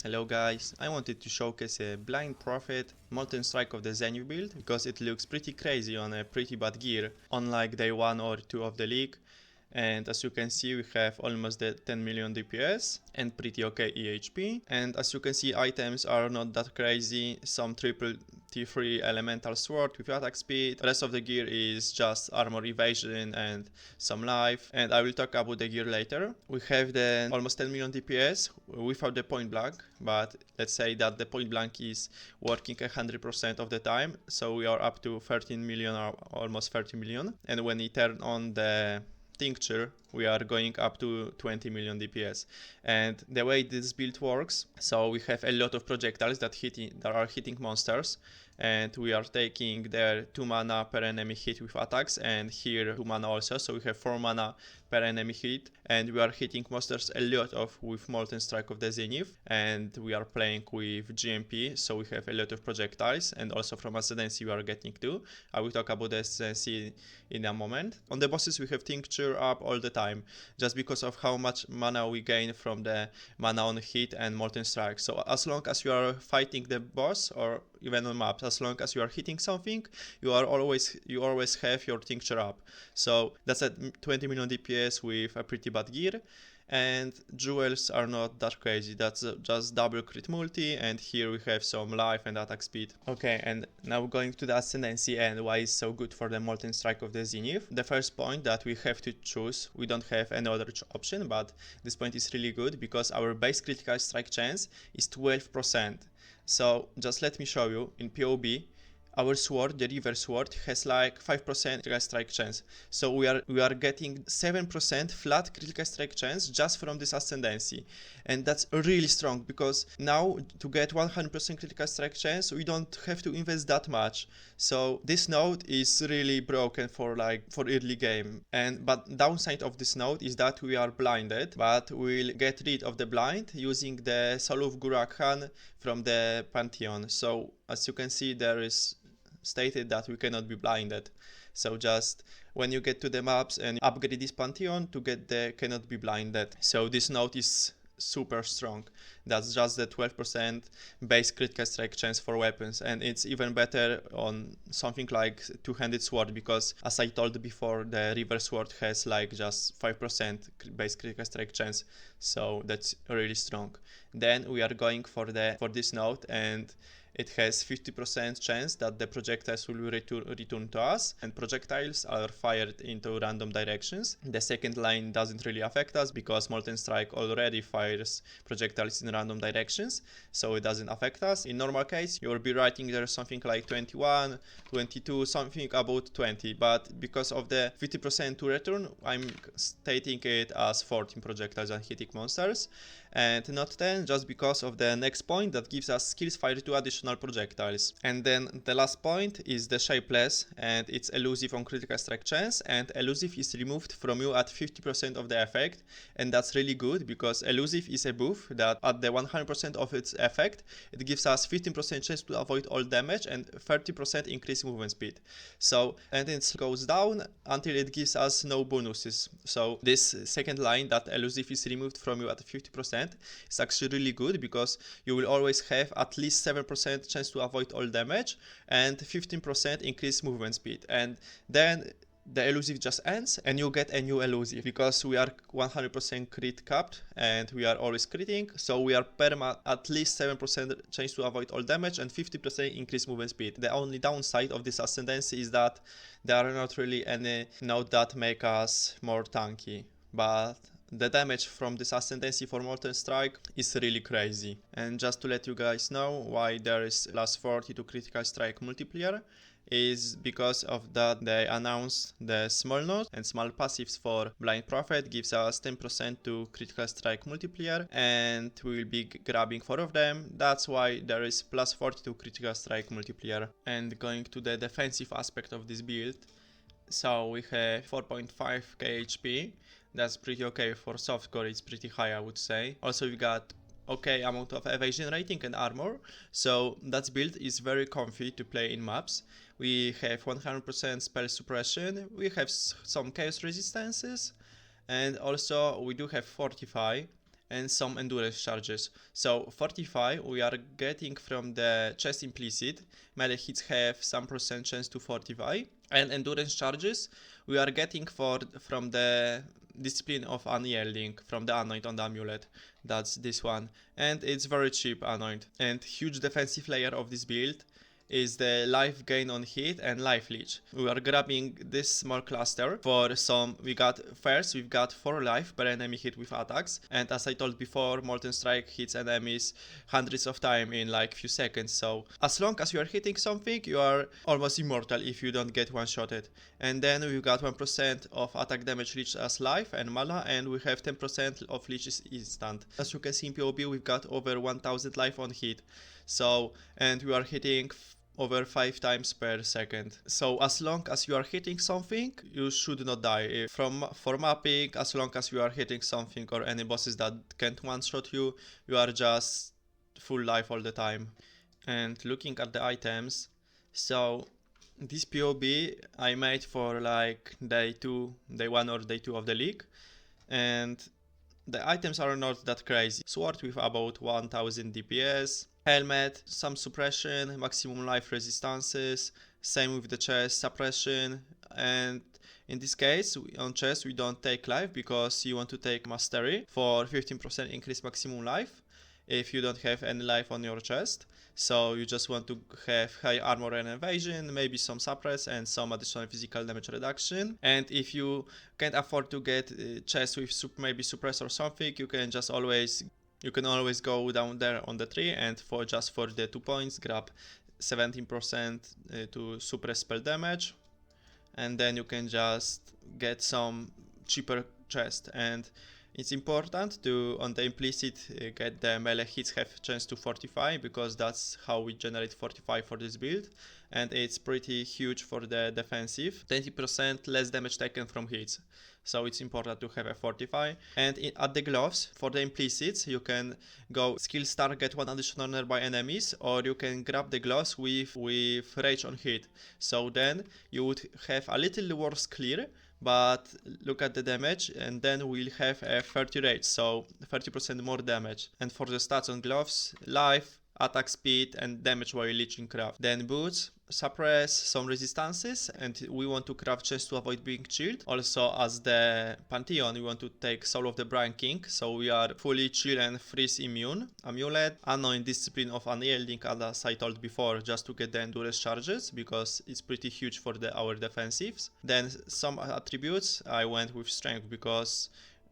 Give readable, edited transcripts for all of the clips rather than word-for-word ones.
Hello guys, I wanted to showcase a Blind Prophet Molten Strike of the Zenith build because it looks pretty crazy on a pretty bad gear, unlike day 1 or 2 of the league. And as you can see, we have almost the 10 million DPS and pretty okay EHP. And as you can see, items are not that crazy. Some triple T3 elemental sword with attack speed. The rest of the gear is just armor evasion and some life. And I will talk about the gear later. We have the almost 10 million DPS without the point blank, but let's say that the point blank is working 100% of the time. So we are up to 13 million or almost 30 million. And when we turn on the tincture, we are going up to 20 million DPS. And the way this build works, so we have a lot of projectiles that are hitting monsters, and we are taking their 2 mana per enemy hit with attacks, and here 2 mana also, so we have 4 mana per enemy hit, and we are hitting monsters a lot with Molten Strike of the Zenith, and we are playing with GMP, so we have a lot of projectiles, and also from Ascendancy we are getting 2. I will talk about the Ascendancy in a moment. On the bosses we have tincture up all the time, just because of how much mana we gain from the mana on hit and Molten Strike. So as long as you are fighting the boss, or even on maps, as long as you are hitting something, you always have your tincture up. So that's at 20 million DPS with a pretty bad gear. And jewels are not that crazy, that's just double crit multi, and here we have some life and attack speed. Okay, and now going to the Ascendancy and why it's so good for the Molten Strike of the Zenith. The first point that we have to choose, we don't have any other option, but this point is really good because our base critical strike chance is 12%. So just let me show you, in POE, our sword, the river sword, has like 5% critical strike chance. So we are getting 7% flat critical strike chance just from this Ascendancy. And that's really strong because now to get 100% critical strike chance, we don't have to invest that much. So this node is really broken for early game. But downside of this node is that we are blinded, but we'll get rid of the blind using the Soul of Guru Khan from the Pantheon. So as you can see, there is stated that we cannot be blinded. So just when you get to the maps and upgrade this Pantheon to get the cannot be blinded. So this node is super strong. That's just the 12% base critical strike chance for weapons, and it's even better on something like two-handed sword because, as I told before, the river sword has like just 5% base critical strike chance, so that's really strong. Then we are going for this node, and it has 50% chance that the projectiles will return to us, and projectiles are fired into random directions. The second line doesn't really affect us because Molten Strike already fires projectiles in random directions, so it doesn't affect us. In normal case, you will be writing there something like 21, 22, something about 20, but because of the 50% to return, I'm stating it as 14 projectiles and hitting monsters, and not 10, just because of the next point that gives us skills fire to additional projectiles. And then the last point is the shapeless, and it's elusive on critical strike chance, and elusive is removed from you at 50% of the effect, and that's really good because elusive is a buff that at the 100% of its effect, it gives us 15% chance to avoid all damage and 30% increase movement speed. So, and it goes down until it gives us no bonuses. So this second line that elusive is removed from you at 50% is actually really good because you will always have at least 7% chance to avoid all damage and 15% increase movement speed. And then the elusive just ends and you get a new elusive because we are 100% crit capped and we are always critting, so we are perma at least 7% chance to avoid all damage and 50% increase movement speed. The only downside of this Ascendancy is that there are not really any nodes that make us more tanky, but the damage from this Ascendancy for Molten Strike is really crazy. And just to let you guys know why there is +40 to critical strike multiplier, is because of that they announced the small node and small passives for Blind Prophet gives us 10% to critical strike multiplier, and we will be grabbing 4 of them. That's why there is +40 to critical strike multiplier. And going to the defensive aspect of this build, so we have 4.5k HP. That's pretty okay for softcore, it's pretty high I would say. Also we got okay amount of evasion rating and armor, so that build is very comfy to play in maps. We have 100% spell suppression, we have some chaos resistances, and also we do have fortify, and some endurance charges. So 45 we are getting from the chest implicit, melee hits have some percent chance to fortify, and endurance charges we are getting from the discipline of unyielding, from the anoint on the amulet. That's this one, and it's very cheap anoint. And huge defensive layer of this build is the life gain on hit and life leech. We are grabbing this small cluster for some. We've got 4 life per enemy hit with attacks, and as I told before, Molten Strike hits enemies hundreds of times in like few seconds. So as long as you are hitting something, you are almost immortal if you don't get one-shotted. And then we've got 1% of attack damage leech as life and mana, and we have 10% of leech is instant. As you can see in POE, we've got over 1000 life on hit. So, and we are hitting over 5 times per second. So as long as you are hitting something, you should not die. For mapping, as long as you are hitting something or any bosses that can't one-shot you, you are just full life all the time. And looking at the items, so this POB I made for like day 1 or day 2 of the league, and the items are not that crazy. Sword with about 1000 DPS, helmet, some suppression, maximum life resistances, same with the chest, suppression, and in this case, on chest we don't take life because you want to take mastery for 15% increase maximum life if you don't have any life on your chest. So you just want to have high armor and evasion, maybe some suppress and some additional physical damage reduction. And if you can't afford to get chest with maybe suppress or something, you can always go down there on the tree and for the 2 points grab 17% to suppress spell damage, and then you can just get some cheaper chest. And it's important to, on the implicit, get the melee hits have chance to fortify, because that's how we generate fortify for this build, and it's pretty huge for the defensive. 20% less damage taken from hits, so it's important to have a fortify. And at the gloves, for the implicits, you can go skill star, get 1 additional nearby enemies, or you can grab the gloves with rage on hit. So then you would have a little worse clear, but look at the damage, and then we'll have a 30 rage, so 30% more damage. And for the stats on gloves, life, attack speed, and damage while leeching craft. Then boots, suppress, some resistances, and we want to craft just to avoid being chilled. Also, as the Pantheon, we want to take Soul of the Brine King, so we are fully chill and freeze immune. Amulet, Unknown Discipline of Unyielding, as I told before, just to get the endurance charges, because it's pretty huge for our defensives. Then some attributes, I went with Strength, because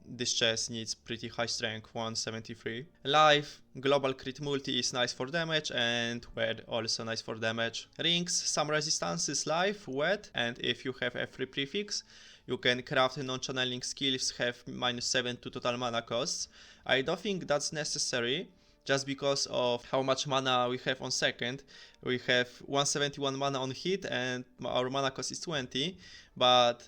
this chest needs pretty high strength, 173. Life, global crit multi is nice for damage, and wet also nice for damage. Rings, some resistances, life, wet, and if you have a free prefix, you can craft non-channeling skills, have -7 to total mana costs. I don't think that's necessary, just because of how much mana we have on second. We have 171 mana on hit, and our mana cost is 20, but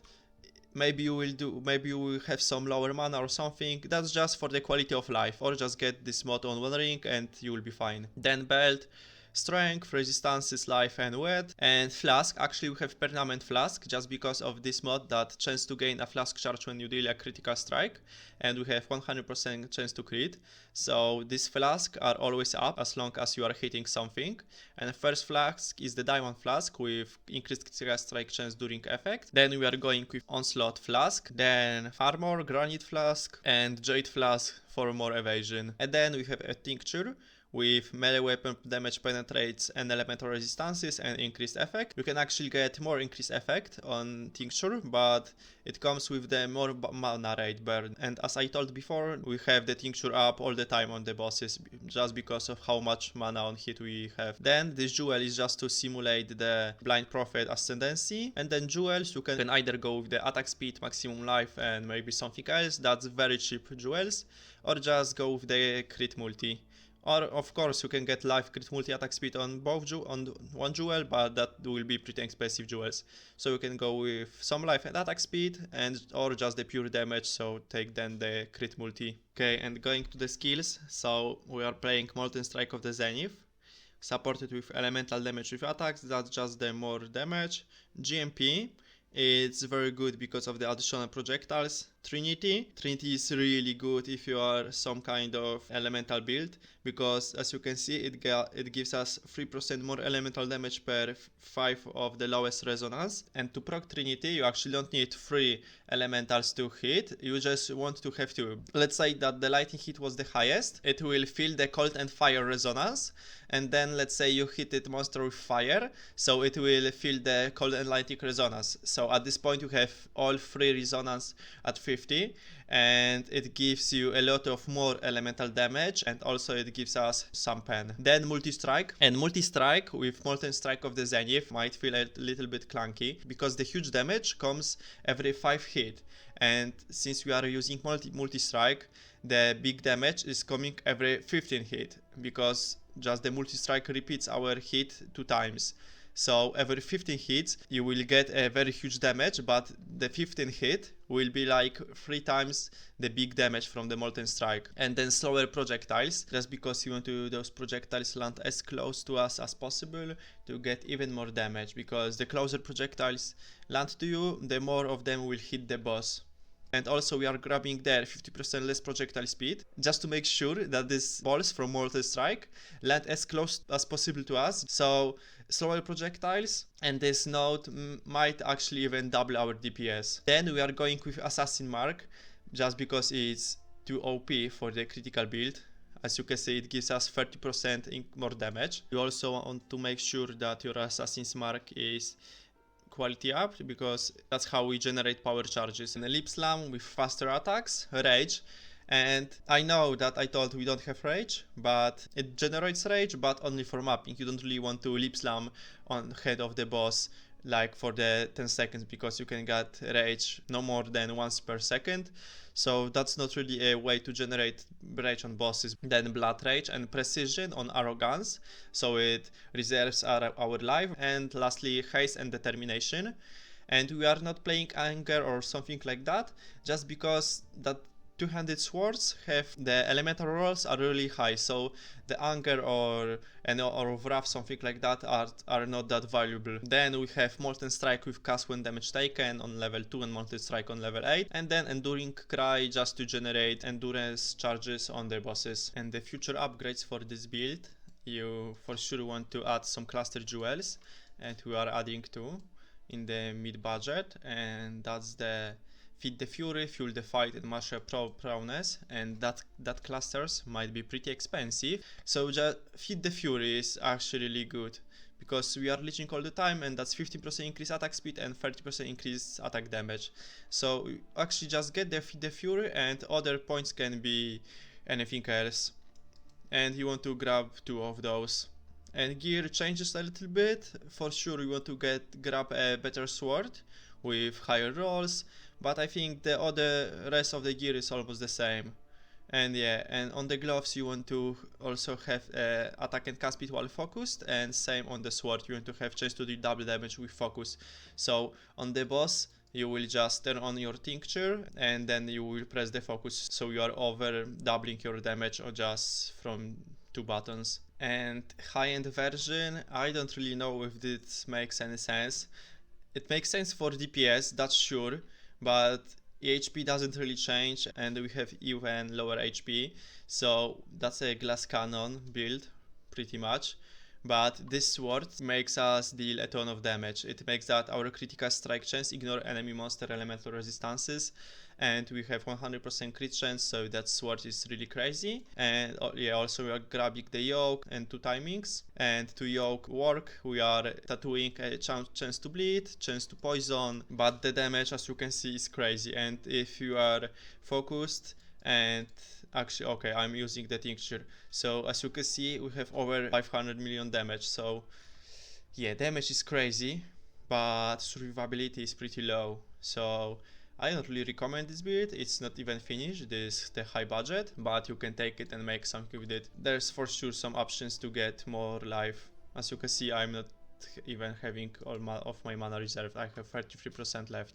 maybe you will have some lower mana or something. That's just for the quality of life, or just get this mod on one ring and you will be fine. Then belt, strength, resistances, life, and wet. And flask, actually we have permanent flask, just because of this mod that chance to gain a flask charge when you deal a critical strike, and we have 100% chance to crit. So these flasks are always up as long as you are hitting something. And the first flask is the diamond flask with increased critical strike chance during effect. Then we are going with onslaught flask, then armor, granite flask, and jade flask for more evasion. And then we have a tincture with melee weapon damage penetrates and elemental resistances and increased effect. You can actually get more increased effect on tincture, but it comes with the more mana rate burn. And as I told before, we have the tincture up all the time on the bosses, just because of how much mana on hit we have. Then this jewel is just to simulate the blind prophet ascendancy. And then jewels, you can either go with the attack speed, maximum life, and maybe something else, that's very cheap jewels, or just go with the crit multi. Or of course you can get life, crit multi, attack speed on on one jewel, but that will be pretty expensive jewels. So you can go with some life and attack speed, or just the pure damage, so take then the crit multi. Okay, and going to the skills, so we are playing Molten Strike of the Zenith, supported with elemental damage with attacks, that's just the more damage. GMP, it's very good because of the additional projectiles, Trinity. Trinity is really good if you are some kind of elemental build, because as you can see it gives us 3% more elemental damage per 5 of the lowest resonance. And to proc Trinity you actually don't need 3 elementals to hit, you just want to have 2. Let's say that the lightning hit was the highest, it will feel the cold and fire resonance, and then let's say you hit it monster with fire, so it will feel the cold and lightning resonance. So at this point you have all 3 resonance at 50, and it gives you a lot of more elemental damage, and also it gives us some pen. Then multi-strike, and multi-strike with Molten Strike of the Zenith might feel a little bit clunky, because the huge damage comes every 5 hit, and since we are using multi-strike, the big damage is coming every 15 hit, because just the multi-strike repeats our hit 2 times. So every 15 hits you will get a very huge damage, but the 15th hit will be like 3 times the big damage from the Molten Strike. And then slower projectiles, just because you want to those projectiles land as close to us as possible to get even more damage, because the closer projectiles land to you, the more of them will hit the boss. And also we are grabbing there 50% less projectile speed, just to make sure that these balls from Molten Strike land as close as possible to us. So slower projectiles, and this node might actually even double our DPS. Then we are going with Assassin Mark, just because it's too OP for the critical build. As you can see, it gives us 30% more damage. You also want to make sure that your Assassin's Mark is quality up, because that's how we generate power charges. And a Lip Slam with faster attacks, Rage, and I know that I thought we don't have Rage, but it generates Rage, but only for mapping. You don't really want to Lip Slam on head of the boss like for the 10 seconds, because you can get Rage no more than once per second. So that's not really a way to generate Rage on bosses. Then Blood Rage and Precision on Arrogance, so it reserves our life. And lastly Haste and Determination. And we are not playing Anger or something like that, just because that two-handed swords have the elemental rolls are really high, so the Anger or Wrath, something like that, are not that valuable. Then we have Molten Strike with cast when damage taken on level 2 and Molten Strike on level 8, and then Enduring Cry just to generate endurance charges on the bosses. And the future upgrades for this build, you for sure want to add some cluster jewels, and we are adding 2 in the mid budget, and that's the Feed the Fury, Fuel the Fight, and Martial Prowess, and that clusters might be pretty expensive. So just Feed the Fury is actually really good, because we are leeching all the time, and that's 15% increase attack speed and 30% increase attack damage. So actually just get the Feed the Fury, and other points can be anything else. And you want to grab 2 of those. And gear changes a little bit. For sure you want to grab a better sword with higher rolls, but I think the rest of the gear is almost the same. And yeah, and on the gloves you want to also have attack and cast speed while focused, and same on the sword, you want to have chance to do double damage with focus. So on the boss you will just turn on your tincture, and then you will press the focus, so you are over doubling your damage or just from 2 buttons. And high-end version, I don't really know if this makes any sense. It makes sense for DPS, that's sure, but HP doesn't really change, and we have even lower HP, so that's a glass cannon build pretty much. But this sword makes us deal a ton of damage. It makes that our critical strike chance ignore enemy monster elemental resistances, and we have 100% crit chance, so that sword is really crazy. And yeah, also we are grabbing the yoke and 2 timings, and to yoke work we are tattooing a chance to bleed, chance to poison, but the damage, as you can see, is crazy. And if you are focused, and actually, okay, I'm using the tincture, so as you can see we have over 500 million damage. So yeah, damage is crazy, but survivability is pretty low. So I don't really recommend this build. It's not even finished, this the high budget, but you can take it and make something with it. There's for sure some options to get more life. As you can see, I'm not even having all of my mana reserved. I have 33% left.